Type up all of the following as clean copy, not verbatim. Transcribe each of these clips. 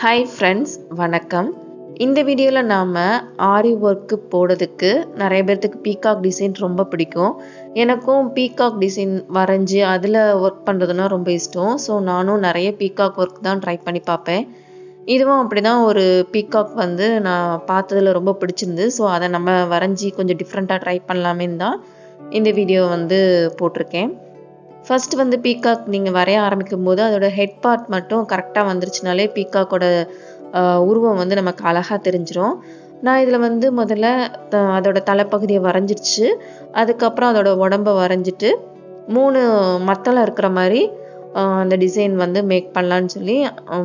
Hi friends, வணக்கம். இந்த வீடியோவில் நாம் ஆரி ஒர்க்கு போடுறதுக்கு நிறைய பேர்த்துக்கு பீகாக் டிசைன் ரொம்ப பிடிக்கும். எனக்கும் பீகாக் டிசைன் வரைஞ்சி அதில் ஒர்க் பண்ணுறதுனா ரொம்ப இஷ்டம். ஸோ நானும் நிறைய பீகாக் ஒர்க் தான் ட்ரை பண்ணி பார்ப்பேன். இதுவும் அப்படி தான் ஒரு பீகாக் வந்து நான் பார்த்ததில் ரொம்ப பிடிச்சிருந்து. ஸோ அதை நம்ம வரைஞ்சி கொஞ்சம் டிஃப்ரெண்ட்டாக ட்ரை பண்ணலாமேன்னு தான் இந்த வீடியோ வந்து போட்டிருக்கேன். ஃபர்ஸ்ட் வந்து பீகாக் நீங்கள் வரைய ஆரம்பிக்கும் போது அதோட ஹெட் பார்ட் மட்டும் கரெக்டாக வந்துருச்சுனாலே பீகாக்கோட உருவம் வந்து நமக்கு அழகாக தெரிஞ்சிடும். நான் இதில் வந்து முதல்ல அதோட தலைப்பகுதியை வரைஞ்சிருச்சு. அதுக்கப்புறம் அதோட உடம்பை வரைஞ்சிட்டு 3 மத்தளம் இருக்கிற மாதிரி அந்த டிசைன் வந்து மேக் பண்ணலான்னு சொல்லி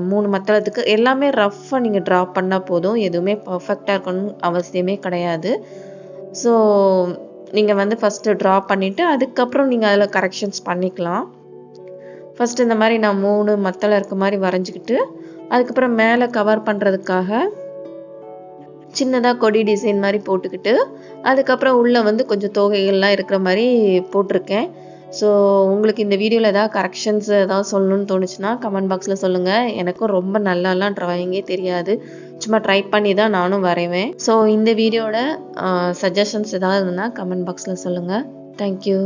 3 மத்தளத்துக்கு எல்லாமே ரஃப்பாக நீங்கள் ட்ரா பண்ணால் போதும். எதுவுமே பர்ஃபெக்டாக இருக்கணும்னு அவசியமே கிடையாது. ஸோ நீங்கள் வந்து ஃபஸ்ட்டு ட்ரா பண்ணிவிட்டு அதுக்கப்புறம் நீங்கள் அதில் கரெக்ஷன்ஸ் பண்ணிக்கலாம். ஃபஸ்ட்டு இந்த மாதிரி நான் 3 மத்தளம் இருக்க மாதிரி வரைஞ்சிக்கிட்டு அதுக்கப்புறம் மேலே கவர் பண்ணுறதுக்காக சின்னதாக கொடி டிசைன் மாதிரி போட்டுக்கிட்டு அதுக்கப்புறம் உள்ளே வந்து கொஞ்சம் தோகைகள்லாம் இருக்கிற மாதிரி போட்டிருக்கேன். ஸோ உங்களுக்கு இந்த வீடியோவில் ஏதாவது கரெக்ஷன்ஸ் ஏதாவது சொல்லணும்னு தோணுச்சுன்னா கமெண்ட் பாக்ஸில் சொல்லுங்கள். எனக்கும் ரொம்ப நல்லாலாம் ட்ராயிங்கே தெரியாது, சும்மா ட்ரை பண்ணி தான் நானும் வரைவேன். ஸோ இந்த வீடியோட சஜஷன்ஸ் ஏதாவது இருந்ததுன்னா கமெண்ட் பாக்ஸில் சொல்லுங்கள். தேங்க்யூ.